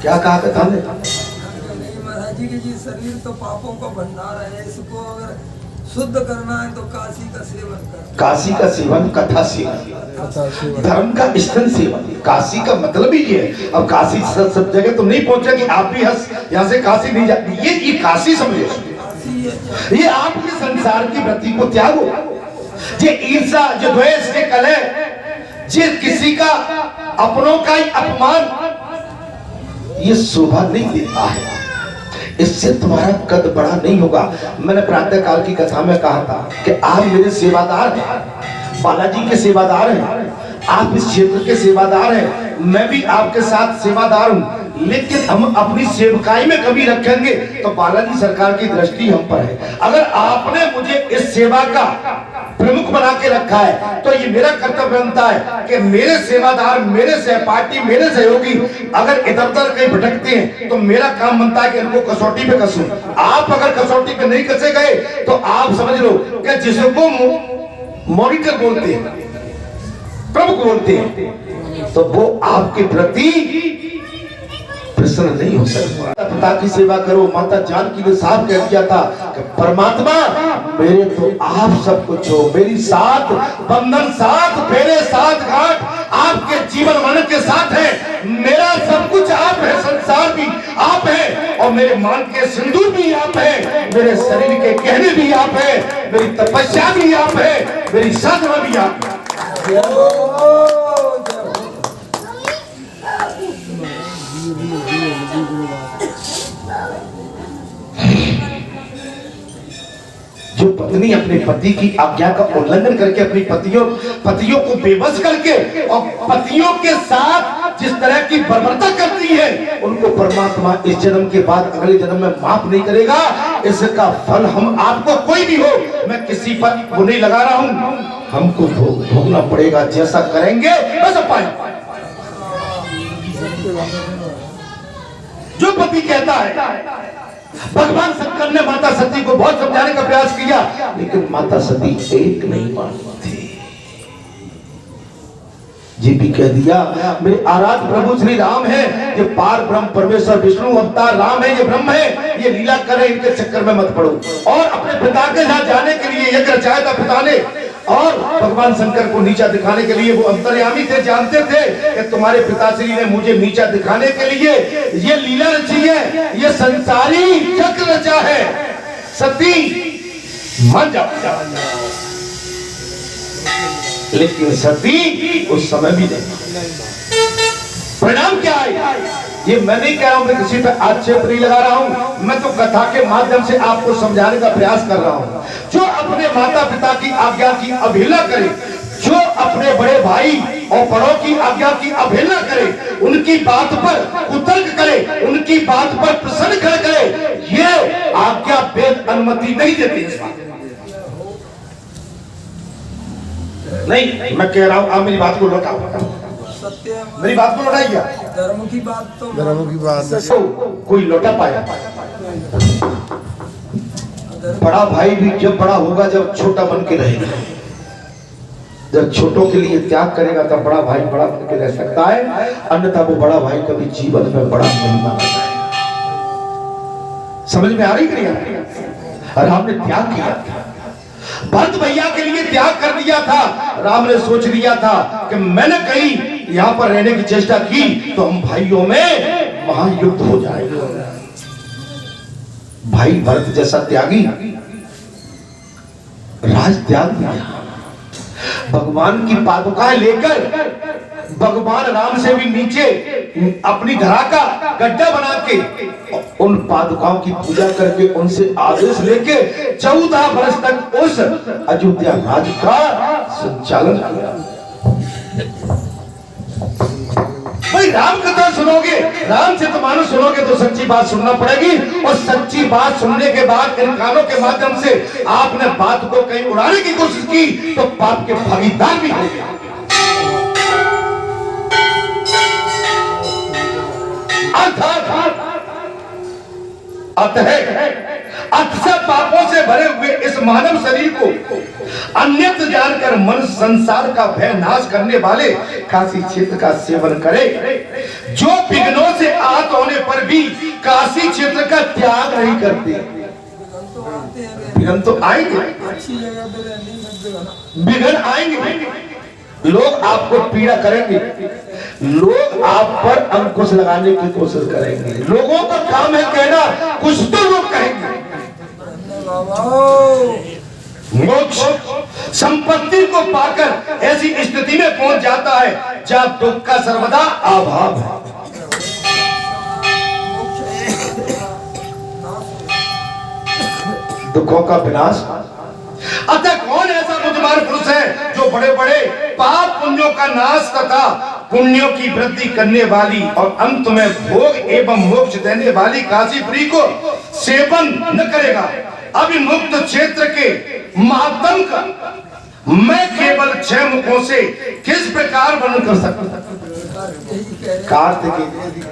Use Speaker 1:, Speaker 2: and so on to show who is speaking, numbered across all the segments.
Speaker 1: क्या कहा कथा ने?
Speaker 2: महाराज जी के जी शरीर तो पापों का भंडार है, इसको अगर शुद्ध करना है तो काशी का सेवन कर।
Speaker 1: काशी का सेवन, कथा सेवन, धर्म का स्थल सेवन। काशी का मतलब ही ये है। अब काशी सब जगह तो नहीं पहुंचा कि आप भी यहाँ से काशी नहीं जाती, ये काशी समझे। ये आपके संसार की वृत्ति को त्यागो। ये ईर्षा, जो द्वेष, ये कलह, ये किसी का अपनों का ही अपमान, ये शोभा नहीं देता है। इससे तुम्हारा कद बड़ा नहीं होगा। मैंने प्रातः काल की कथा में कहा था कि आप मेरे सेवादार हैं, बालाजी के सेवादार हैं, आप इस क्षेत्र के सेवादार हैं, मैं भी आपके साथ सेवादार हूं। लेकिन हम अपनी सेवकाई में कमी रखेंगे तो बालाजी सरकार की दृष्टि हम पर है। अगर आपने मुझे इस सेवा का प्रमुख बना के रखा है तो ये मेरा कर्तव्य बनता है कि मेरे सेवादार, मेरे सहपाठी, मेरे सहयोगी अगर इधर उधर कहीं भटकते हैं तो मेरा काम बनता है कि इनको कसौटी पे कसूं। आप अगर कसौटी पे नहीं कसे गए तो आप समझ लो कि जिसको मॉनिटर बोलते हैं, प्रमुख बोलते हैं, तो वो आपके प्रति प्रसन्न नहीं हो सकता। पिता की सेवा करो। माता जानकी ने साफ कह दिया था कि परमात्मा मेरे तो आप सब कुछ हो, मेरी साथ बंधन, साथ फेरे, साथ घाट आपके जीवन मरण के साथ है। मेरा सब कुछ आप है, संसार भी आप है और मेरे मान के सिंदूर भी आप है, मेरे शरीर के गहने भी आप है, मेरी तपस्या भी आप है, मेरी साधना भी आप है। जो पत्नी अपने पति की आज्ञा का उल्लंघन करके अपनी पतियों को बेबस करके और पतियों के साथ जिस तरह की बर्बरता करती है, उनको परमात्मा इस जन्म के बाद अगले जन्म में माफ नहीं करेगा। इसका फल हम आपको कोई भी हो, मैं किसी पर वो नहीं लगा रहा हूं, हमको भोगना पड़ेगा। जैसा करेंगे वैसा पाएंगे। जो पति कहता है, भगवान शंकर ने माता सती को बहुत समझाने का प्रयास किया, लेकिन माता सती एक नहीं मानती थी। जी भी कह दिया मेरे आराध्य प्रभु श्री राम है, ये पार ब्रह्म परमेश्वर विष्णु अवतार राम है, ये ब्रह्म है, ये लीला करे, इनके चक्कर में मत पड़ो। और अपने पिता के साथ जाने के लिए यज्ञ रचाया था पिता ने, और भगवान शंकर को नीचा दिखाने के लिए वो अंतर्यामी थे, जानते थे कि तुम्हारे पिताश्री ने मुझे नीचा दिखाने के लिए ये लीला रची है, ये संसारी चक्र रचा है। सती मान जाओ, लेकिन सती उस समय भी नहीं। परिणाम क्या है ये मैं नहीं कह रहा हूं, मैं किसी पे आक्षेप नहीं लगा रहा हूं, मैं तो कथा के माध्यम से आपको समझाने का प्रयास कर रहा हूं। जो अपने माता पिता की आज्ञा की अवहेलना करे, जो अपने बड़े भाई और बड़ों की आज्ञा की अवहेलना करे, उनकी बात पर कुतर्क करे, उनकी बात पर प्रश्न खड़े करे, ये आज्ञा वेद अनुमति नहीं देती। इस बात नहीं, मैं कह रहा हूं, आप मेरी बात को लौटाओ, मेरी बात को लौटाइए।
Speaker 2: धर्म की बात तो
Speaker 1: कोई लौटा पाया? बड़ा भाई भी जब बड़ा होगा, जब छोटा बन के रहेगा, जब छोटों के लिए त्याग करेगा तब बड़ा भाई बड़ा बन के रह सकता है, अन्यथा वो बड़ा भाई कभी जीवन में बड़ा नहीं माना जाएगा। समझ में आ रही कि नहीं आ रही? और हमने त्याग किया था, भरत भैया के लिए त्याग कर दिया था। राम ने सोच लिया था कि मैंने कहीं यहाँ पर रहने की चेष्टा की तो हम भाइयों में महायुद्ध हो जाएगा। भाई भरत जैसा त्यागी राज त्याग दिया, भगवान की पादुकाएं लेकर भगवान राम से भी नीचे अपनी धरा का गड्ढा बना के उन पादुकाओं की पूजा करके उनसे आदेश लेके 14 वर्ष तक उस अयोध्या राज का संचालन किया। भाई राम कथा सुनोगे, राम से तो मानो सुनोगे तो सच्ची बात सुनना पड़ेगी, और सच्ची बात सुनने के बाद इन कानों के माध्यम से आपने बात को कहीं उड़ाने की कोशिश की तो पाप के भागीदार भी हो गए। अतः पापों से भरे हुए इस मानव शरीर को अन्यत्र जानकर मन संसार का भय नाश करने वाले काशी क्षेत्र का सेवन करे। जो विघ्नों से आहत होने काशी क्षेत्र का त्याग नहीं करते,
Speaker 2: विघ्न तो आते हैं,
Speaker 1: विघ्न तो आएंगे,
Speaker 2: अच्छी जगह पे रहने में विघ्न
Speaker 1: विघ्न आएंगे, लोग आपको पीड़ा करेंगे, लोग आप पर अंकुश लगाने की कोशिश करेंगे, लोगों का काम है कहना, कुछ तो लोग कहेंगे। मोक्ष संपत्ति को पाकर ऐसी स्थिति में पहुंच जाता है जब दुख का सर्वदा अभाव है। दुखों का विनाश। अतः कौन ऐसा बुद्धिमान पुरुष है जो बड़े बड़े पाप पुण्यों का नाश तथा पुण्यों की वृद्धि करने वाली और अंत में भोग एवं मोक्ष देने वाली काशीपुरी को सेवन न करेगा। अभिमुक्त क्षेत्र के महात्म का मैं केवल 6 मुखों से किस प्रकार वर्णन कर सकता हूं? कार्तिक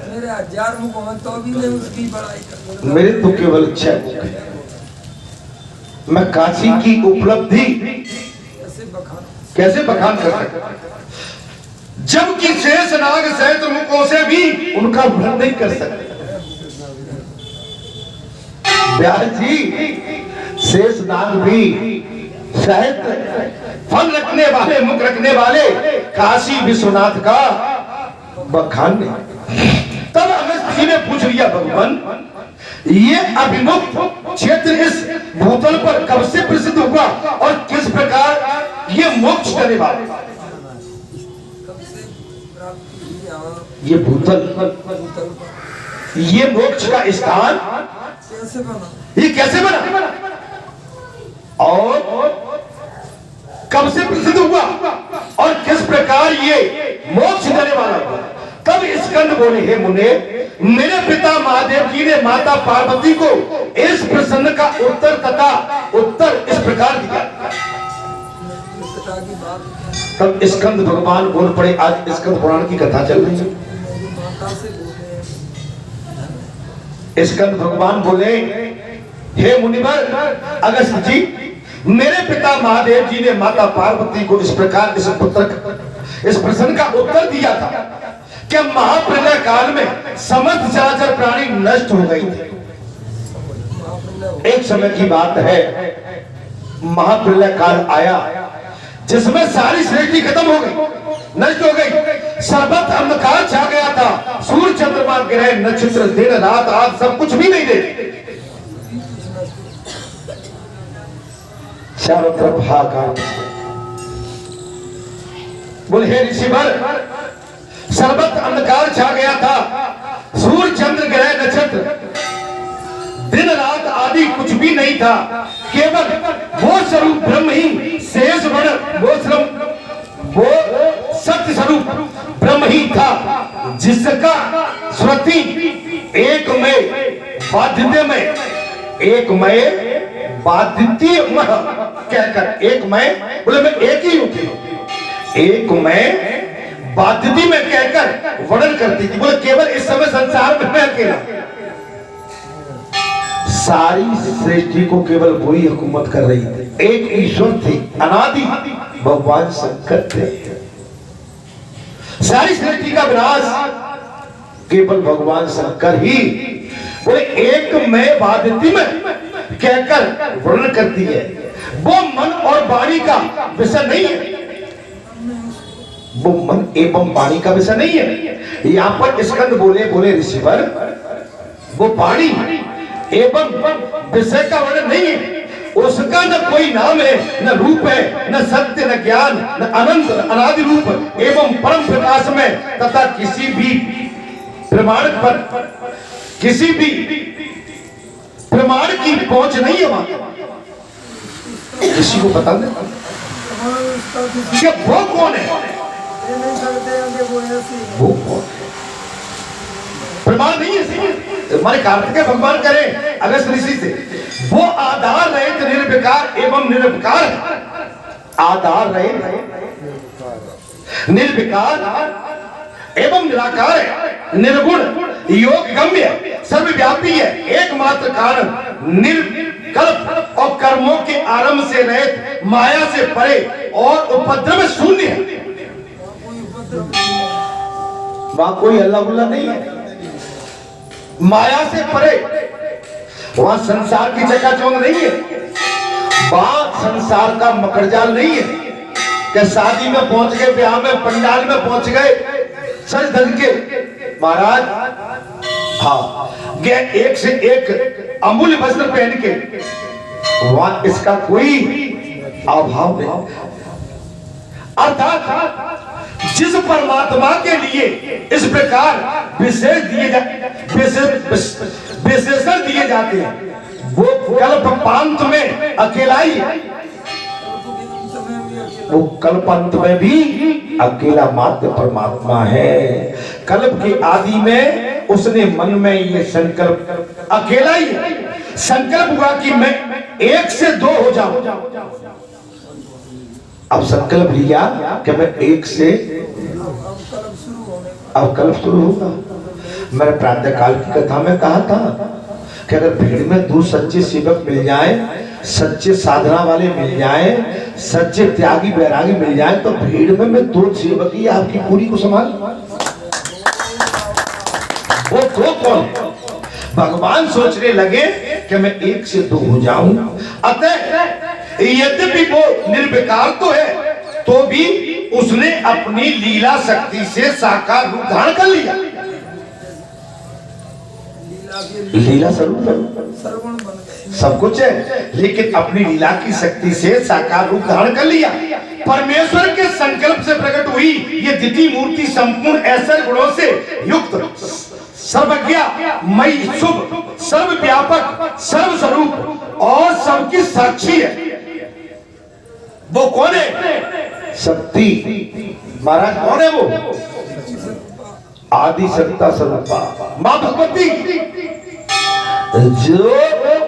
Speaker 2: मेरे 1000 मुख हैं तो भी नहीं उसकी बड़ाई कर,
Speaker 1: मेरे तो केवल 6 मुख हैं। मैं काशी की उपलब्धि कैसे बखान कर सकता, जबकि शेष नाग सहस्त्र मुखों से भी उनका वर्णन नहीं कर सकते। व्यास जी, शेष नाग भी सहस्त्र फल रखने वाले, मुख रखने वाले काशी विश्वनाथ का बखान नहीं। तब अगस्त जी ने पूछ लिया, भगवान ये अभिमुक्त क्षेत्र इस भूतल पर कब से प्रसिद्ध हुआ और किस प्रकार ये मोक्ष देने वाले,
Speaker 2: कब से प्राप्त हुई यहाँ
Speaker 1: ये भूतल,
Speaker 2: भूतल पर
Speaker 1: ये मोक्ष का स्थान
Speaker 2: कैसे बना,
Speaker 1: ये कैसे बना और कब से प्रसिद्ध हुआ और किस प्रकार ये मोक्ष देने वाला हुआ। तब स्कंद बोले, हे मुने, मेरे पिता महादेव जी ने माता पार्वती को इस प्रश्न का उत्तर इस प्रकार दिया।
Speaker 2: पिता की बात
Speaker 1: तब स्कंद भगवान बोल पड़े। आज स्कंद पुराण की कथा चल रही है।
Speaker 2: मेरी माता से बोले हैं,
Speaker 1: स्कंद भगवान बोले, हे मुनिवर अगस्त जी, मेरे पिता महादेव जी ने माता पार्वती को इस प्रकार इस प्रश्न का उत्तर दिया था कि महाप्रलय काल में समस्त चराचर प्राणी नष्ट हो गई थे। एक समय की बात है, महाप्रलय काल आया जिसमें सारी सृष्टि खत्म हो गई, नष्ट हो गई, सर्वत्र अंधकार छा गया था। सूर्य चंद्रमा ग्रह नक्षत्र दिन रात आज सब कुछ भी नहीं देते, चारों तरफ हाहाकार। बोले, हे ऋषिवर, सर्वत्र अंधकार छा गया था, सूर्य चंद्र ग्रह नक्षत्र दिन रात आदि कुछ भी नहीं था, केवल वो स्वरूप ब्रह्म ही शेष वर्ण, वो सत्य स्वरूप ब्रह्म ही था, जिसका श्रुति एकमय बाधित्य कहकर, एकमय बोले मैं एक ही हूं, एकमय बाधिति में कहकर वर्णन करती थी। बोले केवल इस समय संसार में मैं अकेला, सारी सृष्टि को केवल वही हुकूमत कर रही थी। एक ईश्वर थी, अनादि भगवान शंकर थे। सारी सृष्टि का विनाश केवल भगवान शंकर ही, बोले एक मैं बाधिति में कहकर वर्णन करती है। वो मन और वाणी का विषय नहीं है, वो मन एवं वाणी का विषय नहीं है। यहाँ पर स्कंद बोले ऋषिवर, वो वाणी एवं विषय का वर्णन नहीं है, उसका न कोई नाम है, न रूप है, न सत्य, न ज्ञान, न अनंत अनादि रूप एवं परम प्रकाश में तथा किसी भी प्रमाण पर, किसी भी प्रमाण की पहुंच नहीं है वहां। किसी को बता दे कि वो कौन है,
Speaker 2: नहीं सकते हैं कि वो ऐसी
Speaker 1: वो कौन है, प्रमाण नहीं है। हमारे कार्तिक भगवान करें अगस्त ऋषि से, वो आधार रहित निर्विकार एवं निरविकार है, आधार रहित निर्विकार एवं निराकार है, निर्गुण योग गम्य सर्वव्यापी है, एकमात्र कारण निर्कल्प और कर्मों के आरंभ से रहित, माया से परे और उपद्रव शून्य है।
Speaker 2: कोई उपद्रव नहीं है।
Speaker 1: वहां कोई हल्ला गुल्ला नहीं है, माया से परे, वहां संसार की चकाचौंध नहीं है, वहां संसार का मकड़जाल नहीं है कि शादी में पहुंच गए, ब्याह में, पंडाल में पहुंच गए सज धज के महाराज, हाँ गए एक से एक अमूल्य वस्त्र पहन के, वहां इसका कोई अभाव नहीं। अर्थात जिस परमात्मा के लिए इस प्रकार विशेषण दिए जाते हैं वो कल्पांत में अकेला ही है, वो कल्पांत में भी अकेला मात्र परमात्मा है। कल्प के आदि में उसने मन में ये संकल्प, अकेला ही संकल्प हुआ कि मैं 1 से 2 हो जाऊं। अब संकल्प लिया कि मैं 1 से, अब कल्प शुरू होगा। मैंने प्रातः काल की कथा में कहा था कि अगर भीड़ में 2 सच्चे सेवक मिल जाए, सच्चे साधना वाले मिल जाए, सच्चे त्यागी बैरागी मिल जाए, तो भीड़ में मैं 2 सेवक ही आपकी पूरी को संभाल। वो 2 कौन? भगवान सोचने लगे कि मैं 1 से 2 हो जाऊं। अतः यद्यपि वो निर्विकार तो है, तो भी उसने अपनी लीला शक्ति से साकार रूप धारण कर लिया। लीला स्वरूप सब कुछ है, लेकिन अपनी लीला की शक्ति से साकार रूप धारण कर लिया। परमेश्वर के संकल्प से प्रकट हुई ये द्वितीय मूर्ति संपूर्ण ऐसे गुणों से युक्त, सर्वज्ञ, मई, शुभ, सर्वव्यापक, सर्वस्वरूप और सबकी साक्षी है। वो कौन है? शक्ति। महाराज कौन है वो? आदि सत्ता स्वरूपा मां भगवती, जो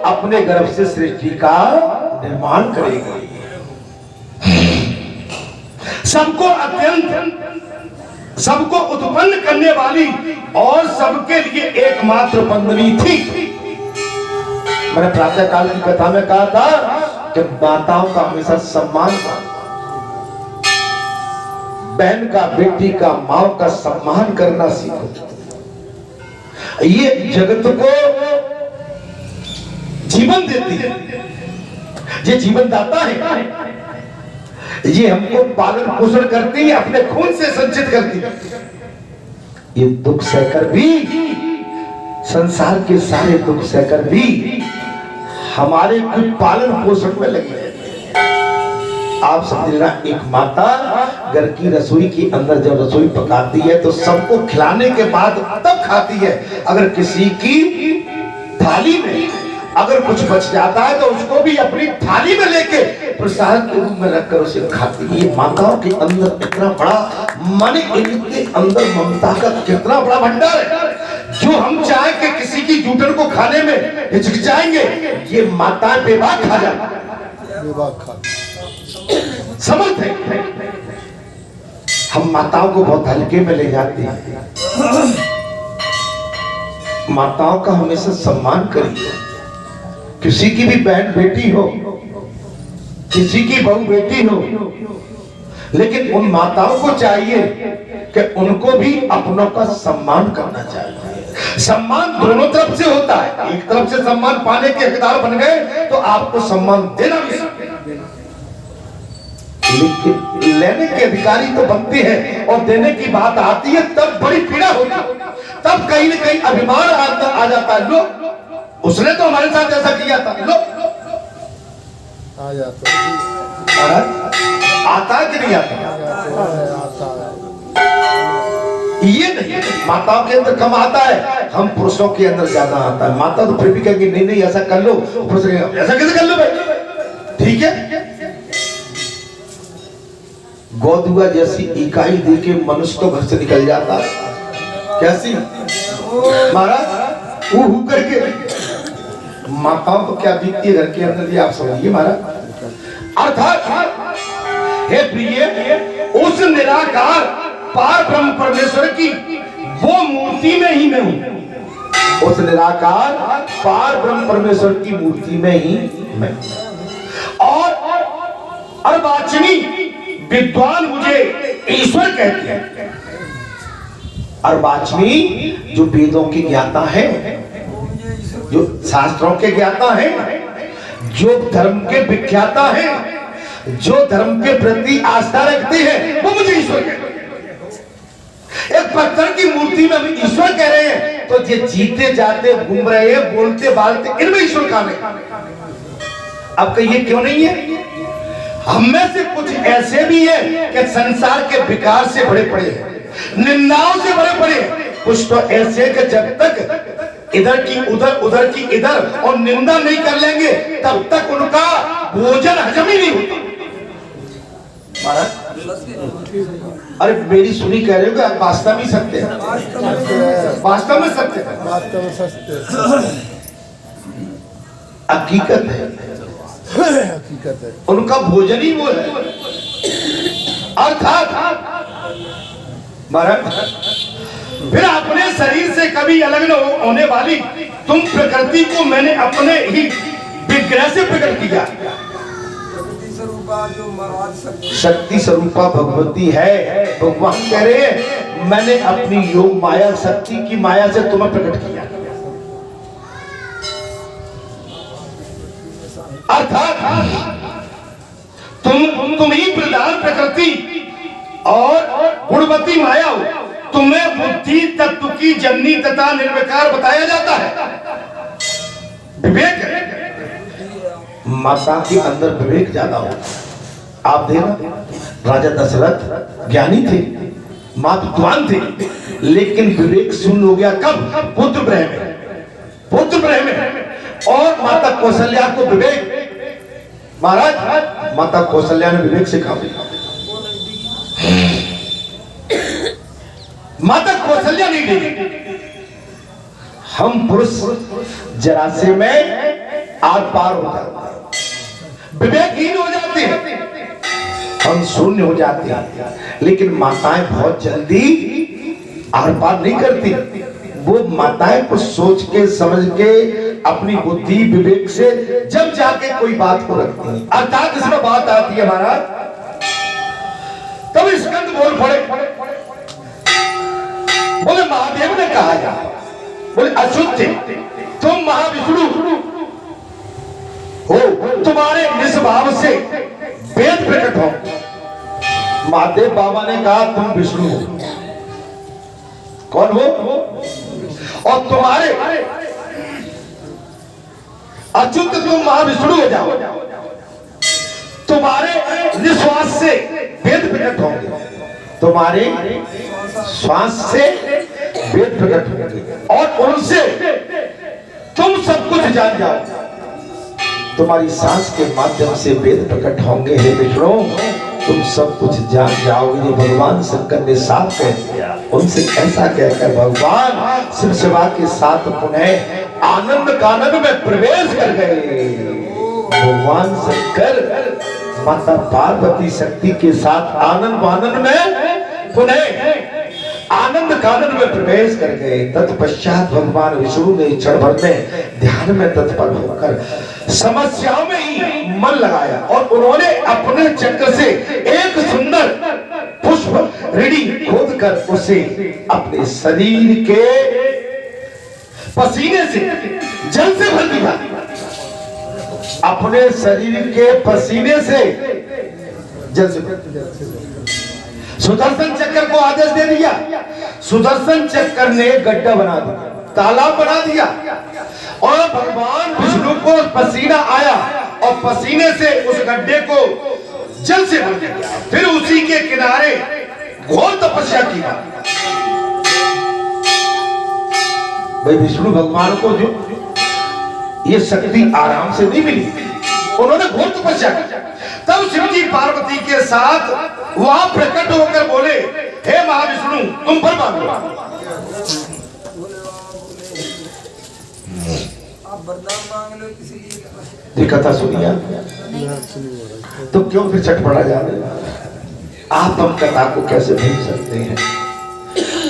Speaker 1: अपने गर्भ से सृष्टि का निर्माण करेगी, सबको अत्यंत, सबको उत्पन्न करने वाली और सबके लिए एकमात्र बंधनी थी। मैंने प्रातः काल की कथा में कहा था कि माताओं का हमेशा सम्मान, बहन का, बेटी का, माँ का सम्मान करना सीखो। ये जगत को जीवन देती है, ये जीवन दाता है, ये हमको पालन पोषण करती है, अपने खून से संचित करती है। ये दुख सहकर भी, संसार के सारे दुख सहकर भी हमारे कुछ पालन पोषण में लगी है। आप समझना, एक माता घर की रसोई के अंदर जब रसोई पकाती है तो सबको खिलाने के बाद तब खाती है। अगर किसी की थाली में अगर कुछ बच जाता है तो उसको भी अपनी थाली में लेके प्रसाद के रूप में रखकर उसे खाती है। ये माताओं के अंदर कितना बड़ा मन, इनके अंदर ममता का कितना बड़ा भंडार है, जो हम चाहे कि किसी की जूठन को खाने में हिचकिचाएंगे, ये माताएं बेबाक खा जाती, समर्थ है। हम माताओं को बहुत हल्के में ले जाते हैं। माताओं का हमेशा सम्मान करिए। किसी की भी बहन बेटी हो, किसी की बहू बेटी हो, लेकिन उन माताओं को चाहिए कि उनको भी अपनों का सम्मान करना चाहिए। सम्मान दोनों तरफ से होता है। एक तरफ से सम्मान पाने के हकदार बन गए तो आपको सम्मान देना भी, लेकिन लेने के अधिकारी तो बनते हैं और देने की बात आती है तब बड़ी पीड़ा होती है। तब कहीं न कहीं अभिमान आ जाता है, लो उसने तो हमारे साथ ऐसा किया था, लो
Speaker 3: आ जाता है।
Speaker 1: आता है कि नहीं आता? ये नहीं, माताओं के अंदर कम आता है, हम पुरुषों के अंदर ज्यादा आता है। माता तो फिर भी कहेंगे नहीं नहीं ऐसा कर लो, पुरुष ऐसा कैसे कर लो भाई, ठीक है। गौदुआ जैसी इकाई देके मनुष्य तो घर से निकल जाता है, कैसी महाराज वो करके। माताओं को क्या बीतती है घर के अंदर, ये आप समझिए महाराज। अर्थात हे प्रिय, उस निराकार पार ब्रह्म परमेश्वर की वो मूर्ति में ही मैं हूं। उस निराकार पार ब्रह्म परमेश्वर की मूर्ति में ही मैं, और अर्वाचीनी विद्वान मुझे ईश्वर कहते हैं। और वाचमी जो वेदों की ज्ञाता है,
Speaker 2: वो मुझे ईश्वर
Speaker 1: जो शास्त्रों के ज्ञाता है, जो धर्म के विख्याता है, जो धर्म के प्रति आस्था रखते हैं, वो मुझे ईश्वर कहते हैं। एक पत्थर की मूर्ति में हम ईश्वर कह रहे हैं, तो ये जीते जाते घूम रहे हैं, बोलते बालते, इनमें ईश्वर कहां है? अब कहिए क्यों नहीं है? हम में से कुछ ऐसे भी हैं कि संसार के विकार से भरे पड़े हैं, निंदाओं से भरे पड़े हैं। कुछ तो ऐसे कि जब तक इधर की उधर, उधर की इधर और निंदा नहीं कर लेंगे, तब तक उनका भोजन हजम ही नहीं होता। अरे मेरी सुनी कह रहे हो कि आप वास्तव में सत्य है, वास्तव में सत्य है,
Speaker 3: वास्तव में सत्य
Speaker 1: हकीकत है,
Speaker 3: हकीकत है।
Speaker 1: उनका भोजन ही वो है। अर्थात महाराज फिर अपने शरीर से कभी अलग न होने वाली तुम प्रकृति को मैंने अपने ही विग्रह से प्रकट किया।
Speaker 2: प्रकृति स्वरूपा जो महाराज
Speaker 1: शक्ति स्वरूपा भगवती है। भगवान कह रहे हैं मैंने अपनी योग माया शक्ति की माया से तुम्हें प्रकट किया। अर्थात तुम ही प्रधान प्रकृति और गुणवती माया हो। तुम्हें बुद्धि तत्व की जननी तथा निर्विकार बताया जाता है। विवेक माता के अंदर विवेक ज्यादा हो। आप देखना राजा दशरथ ज्ञानी थे, मां विद्वान थे, लेकिन विवेक शून्य हो गया। कब? पुत्र ग्रह में, पुत्र ग्रह में। और माता कौशल्या को विवेक, महाराज माता कौशल्या ने विवेक सिखा दिया। माता कौशल्या नहीं देगी। हम पुरुष जरा से में आर पार हो जाते हैं, विवेकहीन हो जाते हैं, हम शून्य हो जाते हैं। लेकिन माताएं बहुत जल्दी आर पार नहीं करती। वो माताएं कुछ सोच के समझ के अपनी बुद्धि विवेक से जब जाके कोई बात को रखती हैं। अर्थात इसमें बात आती है महाराज, तब स्कंद बोल पड़े, बोले महादेव ने कहा जा, बोले अच्युत तुम महाविष्णु हो, तुम्हारे निस्भाव से वेद प्रकट हो। महादेव बाबा ने कहा तुम विष्णु हो। कौन हो? और तुम्हारे अच्युत तुम महाविष्णु हो जाओ, तुम्हारे निश्वास से वेद प्रकट होंगे, तुम्हारे श्वास से वेद प्रकट होंगे और उनसे तुम सब कुछ जान जाओ। तुम्हारी सांस के माध्यम से वेद प्रकट होंगे। हे विष्णु तुम सब कुछ जान जाओगे। ये भगवान शंकर ने साफ कह दिया। उनसे ऐसा कहकर भगवान शिव शिवा के साथ पुनः आनंद कानन में प्रवेश कर गए। भगवान शंकर माता पार्वती शक्ति के साथ आनंद वानन में पुनः आनंद कानन में प्रवेश कर गए। तत्पश्चात भगवान विष्णु ने क्षण भर में ध्यान में तत्पर होकर समस्याओं में ही मन लगाया और उन्होंने अपने चक्र से एक सुंदर पुष्प रेडी खोदकर उसे अपने शरीर के पसीने से जल से भर दिया। अपने शरीर के पसीने से जल से सुदर्शन चक्र को आदेश दे दिया। सुदर्शन चक्र ने गड्ढा बना दिया, तालाब बना दिया और भगवान विष्णु को पसीना आया और पसीने से उस गड्ढे को जल से भर दिया। फिर उसी के किनारे घोर तपस्या की। भाई विष्णु भगवान को जो ये शक्ति आराम से नहीं मिली, उन्होंने घोर तपस्या की। तब शिव जी पार्वती के साथ वहां प्रकट होकर बोले हे महाविष्णु तुम पर मांगो।
Speaker 2: आप वरदान मांग लो किसी लिए।
Speaker 1: ये कथा सुनिया तो क्यों फिर चटपटा जा रहे? आप हम कथा को कैसे भूल सकते हैं?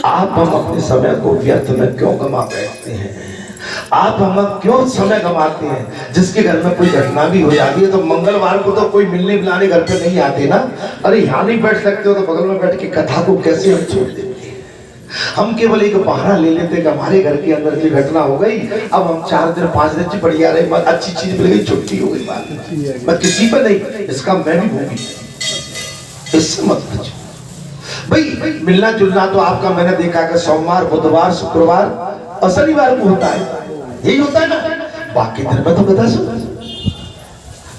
Speaker 1: आप हम अपने समय को व्यर्थ में क्यों गमा बैठते हैं? आप हम क्यों समय गंवाते हैं? जिसके घर में कोई घटना भी हो जाती है तो मंगलवार को तो कोई मिलने मिलाने घर पे नहीं आते ना। अरे यहाँ नहीं बैठ सकते हो तो बगल में बैठ के कथा को कैसे हम छोड़ देंगे? हम केवल एक बहाना ले लेते कि हमारे घर के अंदर की घटना हो गई, अब हम 4 दिन 5 दिन से बढ़िया रहे, अच्छी चीज मिल गई, छुट्टी हो गई, बात बस किसी पर नहीं, इसका मैं भी भूमि, इससे मत पूछो भाई। मिलना जुलना तो आपका मैंने देखा कि सोमवार, बुधवार, शुक्रवार और शनिवार को होता है, यही होता है ना। बाकी दिन में तो बता सो,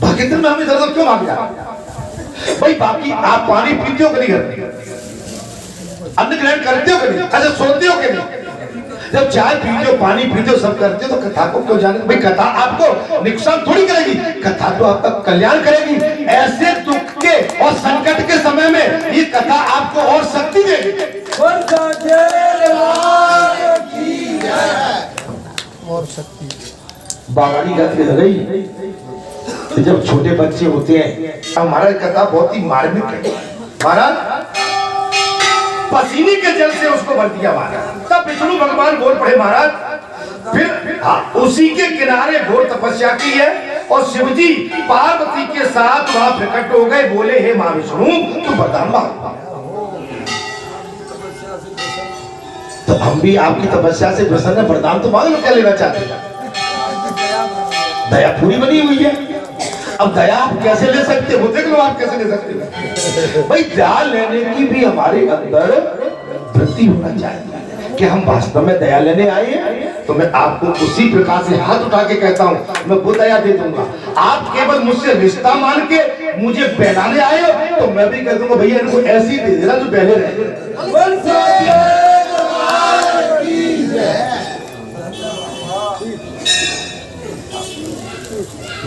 Speaker 1: बाकी दिन में हम इधर उधर क्यों भाग जाए भाई? बाकी आप पानी पीते हो कि नहीं, घर अन्न ग्रहण करते हो कि नहीं, अच्छा सोते हो कि नहीं? जब चाय पीते हो, पानी पीते हो, सब करते हो, तो कथा को क्यों जाने? भाई कथा आपको नुकसान थोड़ी करेगी, कथा तो आपका कल्याण करेगी। ऐसे दुख के और संकट के समय में ये कथा आपको और शक्ति देगी।
Speaker 3: और शक्ति
Speaker 1: बावड़ी गति लग गई। जब छोटे बच्चे होते हैं, हमारा कथा बहुत ही मार्मिक है। महाराज पसीने के जल से उसको भर दिया महाराज, तब विष्णु भगवान बोल पड़े महाराज, फिर उसी के किनारे घोर तपस्या की है और शिवजी पार्वती के साथ वहां प्रकट हो गए, बोले हे मां विष्णु तू वरदान मांग। तो हम भी आपकी तपस्या से प्रसन्न, वरदान तो मांग लो, क्या लेना चाहते हैं? दया पूरी बनी हुई है, अब दया आप कैसे ले सकते हो? देख लो आप कैसे ले सकते हो भाई। दया लेने की भी हमारे अंदर वृत्ति होना चाहिए कि हम वास्तव में दया लेने आए हैं। तो मैं आपको उसी प्रकार से हाथ उठा के कहता हूं, मैं वो दया दे दूंगा। आप केवल मुझसे रिश्ता मान के मुझे बहलाने आए हो, तो मैं भी कह दूंगा भैया इनको ऐसी दे देना जो पहले रहे।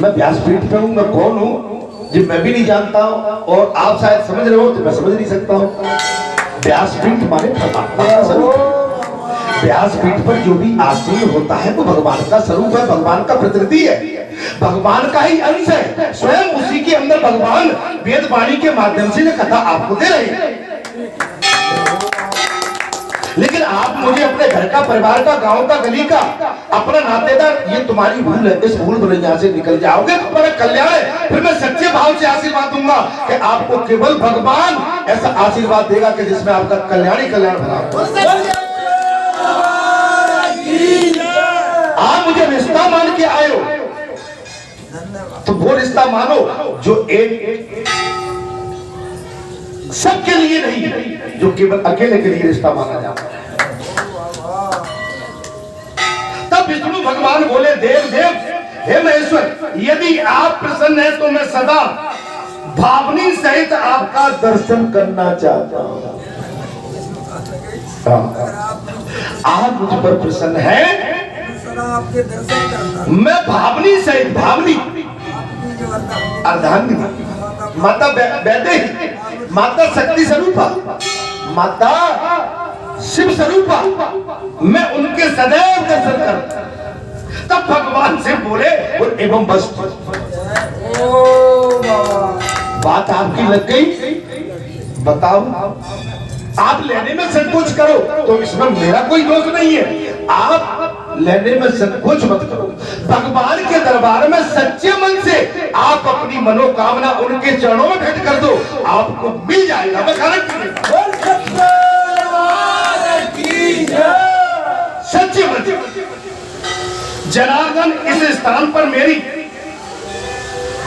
Speaker 1: मैं व्यासपीठ पे हूँ, मैं कौन हूँ जी मैं भी नहीं जानता हूँ, और आप शायद समझ रहे हो तो मैं समझ नहीं सकता हूँ। व्यासपीठ माने परमात्मा का स्वरूप। व्यासपीठ पर जो भी आसीन होता है वो भगवान का स्वरूप है, भगवान का प्रतिनिधि है, भगवान का ही अंश है। स्वयं उसी के अंदर भगवान वेद वाणी के माध्यम से कथा आपको दे रहे हैं। लेकिन आप मुझे अपने घर का, परिवार का, गांव का, गली का, अपना नातेदार, ये तुम्हारी भूल है, इस भूल में यहाँ से निकल जाओगे तो तुम्हारा कल्याण है। फिर मैं सच्चे भाव से आशीर्वाद दूंगा कि आपको केवल भगवान ऐसा आशीर्वाद देगा कि जिसमें आपका कल्याण ही कल्याण भरा। आप मुझे रिश्ता मान के आए हो तो वो रिश्ता मानो जो एक सबके लिए नहीं, जो केवल अकेले के लिए रिश्ता माना जाता है। तब विष्णु भगवान बोले देव देव हे महेश्वर, यदि आप प्रसन्न हैं तो मैं सदा भावनी सहित आपका दर्शन करना चाहता हूं। आप मुझ पर प्रसन्न हैं,
Speaker 2: आपके दर्शन करता,
Speaker 1: मैं भावनी सहित, भावनी अर्धांगिनी माता बैठे, माता शक्ति स्वरूपा, माता शिव स्वरूपा, मैं उनके सदैव दर्शन करता। तब भगवान से बोले एवं बस बात आपकी लग गई, बताओ आप लेने में संकोच करो तो इसमें मेरा कोई दोष नहीं है। आप लेने में संकोच मत करो, भगवान के दरबार में सच्चे मन से आप अपनी मनोकामना उनके चरणों में भेंट कर दो, आपको मिल जाएगा। मैं सच्चे मन से जनार्दन इस स्थान पर मेरी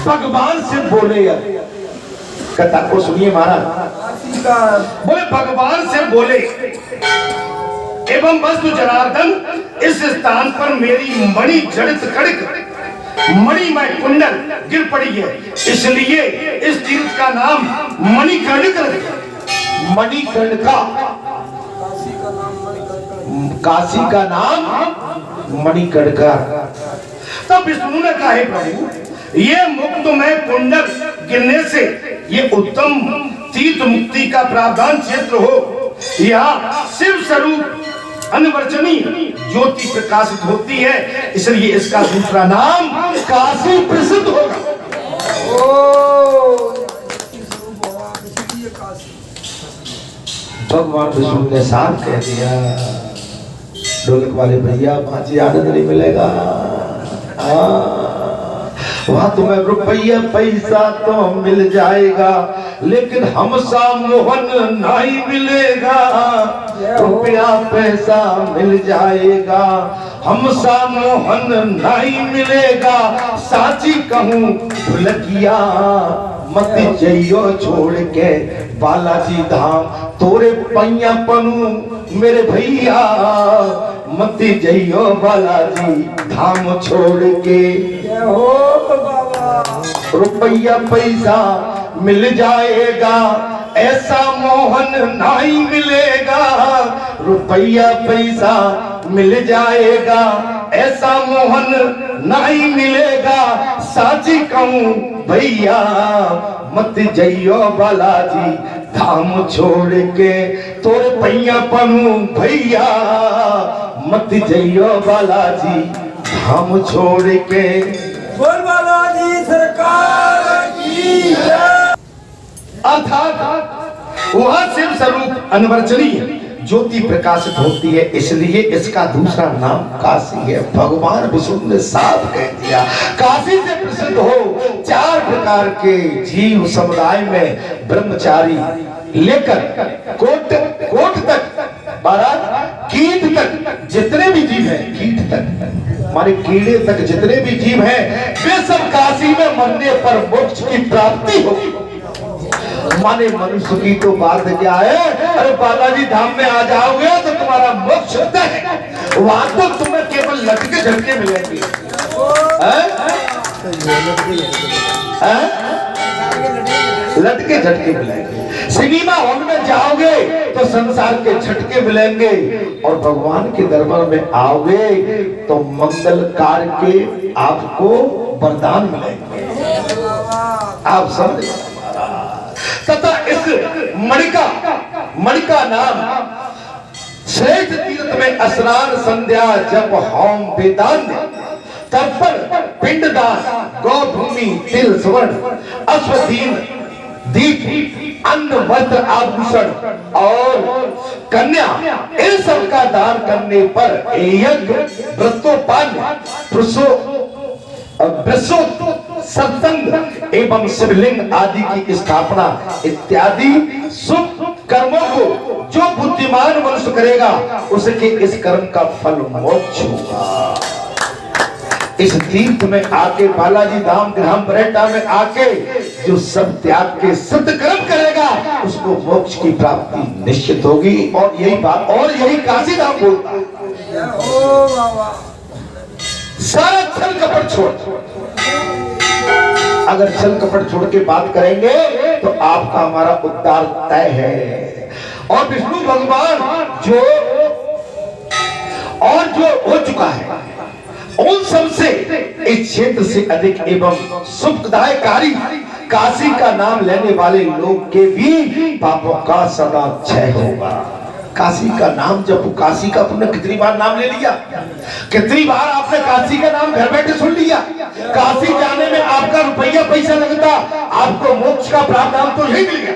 Speaker 1: भगवान से बोले, कथा को सुनिए महाराज। बोले भगवान से बोले एवं वस्तु जनार्दन इस स्थान पर मेरी मणि जड़ित कड़िक मणिमय कुंडल गिर पड़ी है, इसलिए इस तीर्थ का नाम मणिकर्णिक रखा। मणिकर्णिका, काशी का नाम मणिकर्णिका। तब विष्णु ने कहा हे प्रभु, ये मुक्तमय कुंडल गिरने से ये उत्तम तीर्थ मुक्ति का प्रावधान क्षेत्र हो, यहाँ शिव स्वरूप अनवर्चनीय ज्योति प्रकाशित होती है, इसलिए इसका दूसरा नाम काशी प्रसिद्ध होगा। भगवान विष्णु ने साफ कह दिया, ढोलक वाले भैया पांची आनंद नहीं मिलेगा, वहां तुम्हें रुपया पैसा तो मिल जाएगा लेकिन हमसा मोहन नहीं मिलेगा। रुपया पैसा मिल जाएगा, हमसा मोहन नहीं मिलेगा। साची कहूँ भुलकिया मत जइयो छोड़ के बालाजी धाम, तोरे पैया पनू मेरे भैया मत जइयो बालाजी धाम छोड़ के।
Speaker 2: हो बाबा
Speaker 1: रुपया पैसा मिल जाएगा, ऐसा मोहन नहीं मिलेगा। रुपया पैसा मिल जाएगा, ऐसा मोहन नहीं मिलेगा। साची कहूँ भैया मत जइयो बालाजी धाम छोड़ के, तोरे पैया पनू भैया मत जइयो बालाजी धाम छोड़ के।
Speaker 2: बोल बालाजी सरकार की जय।
Speaker 1: अर्थात वहां शिव स्वरूप अनवर्चनीय ज्योति प्रकाशित होती है, इसलिए इसका दूसरा नाम काशी है। भगवान विष्णु ने साफ कह दिया, काशी से प्रसिद्ध हो 4 प्रकार के जीव समुदाय में ब्रह्मचारी लेकर कोट तक बारात कीट तक जितने भी जीव हैं, कीट तक हमारे कीड़े तक जितने भी जीव हैं, वे सब काशी में मरने पर मोक्ष की प्राप्ति होगी। माने मनुष्य की तो बात क्या है, अरे बालाजी धाम में आ जाओगे तो तुम्हारा मोक्ष होता है, वहां तो तुम्हें केवल लटके झटके मिलेंगे। लटके झटके मिलेंगे। सिनेमा हॉल में जाओगे तो संसार के झटके मिलेंगे, और भगवान के दरबार में आओगे तो मंगल कार्य के आपको वरदान मिलेंगे। आप समझ। तथा इस मणिका नाम श्रेष्ठ तीर्थ में स्नान संध्या जप होम वेदांत तर्पण पिंडदान गौभूमि तिल स्वर्ण अश्वदीन दीप अन्न वस्त्र आभूषण और कन्या इन सब का दान करने पर यज्ञ व्रतोपान्य सत्संग एवं शिवलिंग आदि की स्थापना इत्यादि शुभ कर्मों को जो बुद्धिमान मनुष्य करेगा उसके इस कर्म का फल मोक्ष होगा। इस तीर्थ में आके बालाजी धाम ग्राम बरेटा में आके जो सब त्याग के सत्कर्म करेगा उसको मोक्ष की प्राप्ति निश्चित होगी। और यही बात, और यही काशी धाम बोलता है।
Speaker 2: ओ बाबा
Speaker 1: सारा छल कपट छोड़, अगर छल कपट छोड़ के बात करेंगे तो आपका हमारा उद्धार तय है। और विष्णु भगवान जो हो चुका है उन सबसे इस क्षेत्र से अधिक एवं सुखदायकारी काशी का नाम लेने वाले लोग के भी पापों का सदा क्षय होगा। काशी का नाम, जब काशी का आपने कितनी बार नाम ले लिया, कितनी बार आपने काशी का नाम घर बैठे सुन लिया। काशी जाने में आपका रुपया पैसा लगता, आपको मोक्ष का प्रावधान तो यही मिल गया।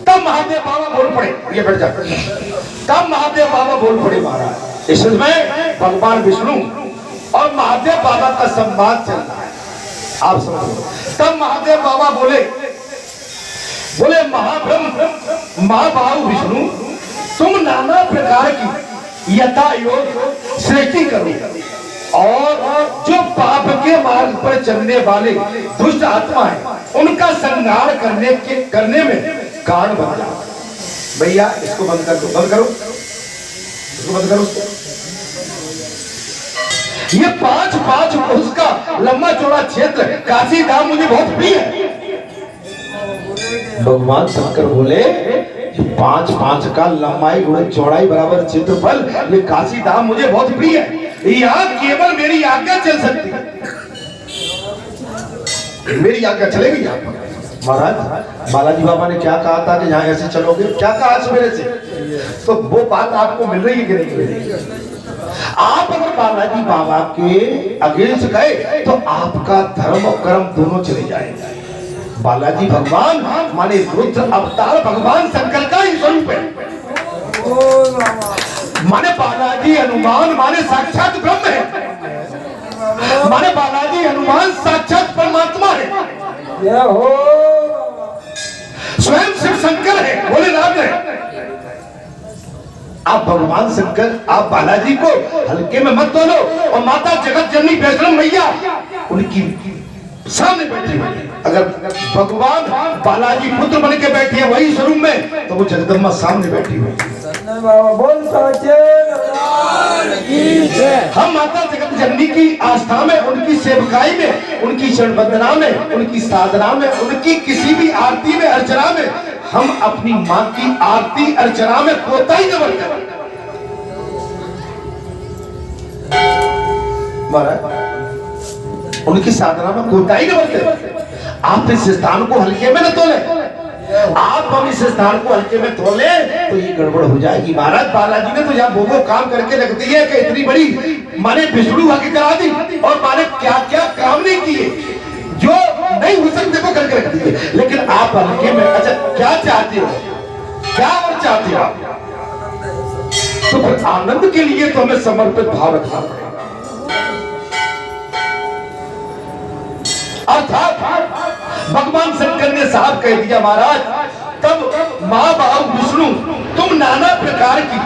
Speaker 1: तब महादेव बाबा बोल पड़े, ये बैठ जा। तब महादेव बाबा बोल पड़े महाराज। इसमें भगवान विष्णु और महादेव बाबा का संवाद चल रहा है, आप समझो। तब महादेव बाबा बोले महाब्रह्म महाबाहु विष्णु, तुम नाना प्रकार की यथा योग सृष्टि करो और जो पाप के मार्ग पर चलने वाले दुष्ट आत्मा है उनका संहार करने में कारण बन जाओ। भैया इसको बंद कर दो, बंद करो, इसको बंद करो। ये 5 कोस का लंबा चौड़ा क्षेत्र काशी धाम मुझे बहुत प्रिय है। भगवान शंकर बोले 5 का लंबाई गुणे चौड़ाई बराबर क्षेत्रफल, ये काशी धाम मुझे बहुत प्रिय है। यहाँ केवल मेरी आज्ञा चल सकती है, मेरी आज्ञा चलेगी यहाँ पर। महाराज बालाजी बाबा ने क्या कहा था कि यहाँ ऐसे चलोगे, क्या कहा सवेरे से, तो वो बात आपको मिल रही है कि नहीं मिल रही है? आप अगर बालाजी बाबा के अगेंस्ट गए तो आपका धर्म और कर्म दोनों चले जाएंगे। बालाजी भगवान माने रुद्र अवतार भगवान शंकर का ही स्वरूप है। माने बालाजी हनुमान माने साक्षात ब्रह्म है, माने बालाजी हनुमान साक्षात परमात्मा है। स्वयं शिव शंकर है, भोलेनाथ है। आप भगवान शंकर, आप बालाजी को हल्के में मत तोलो। और माता जगत जननी वैष्णव मैया उनकी सामने बैठी हुई है। अगर भगवान बालाजी पुत्र बन के बैठे हैं वही स्वरूप में, तो वो जगदम्बा सामने बैठी हुई है।
Speaker 2: बाबा बोल साचे भगवान की जय।
Speaker 1: हम माता जगत जननी की आस्था में, उनकी सेवकाई में, उनकी चरण वंदना में, उनकी साधना में, उनकी किसी भी आरती में, अर्चना में, हम अपनी माँ की आरती अर्चना में कोताही न बरतें। उनकी साधना में कोताही न बरतें। आप इस स्थान को हल्के में न तोले। आप हम इस स्थान को हल्के में तोले तो ये गड़बड़ हो जाएगी। महाराज बालाजी ने तो यहाँ वो काम करके रख दी है कि इतनी बड़ी माने विष्णु आके करा दी, और माने क्या क्या काम नहीं किए, जो नहीं हो सकते वो करके रख दिए। लेकिन आप हल्के में, अच्छा क्या चाहते हो, क्या और चाहते हो आप? तो फिर आनंद के लिए तो हमें समर्पित भाव रखना पड़ेगा। अर्थात भगवान शंकर ने साहब कह दिया, महाराज तब माँ बाप विष्णु तुम नाना प्रकार की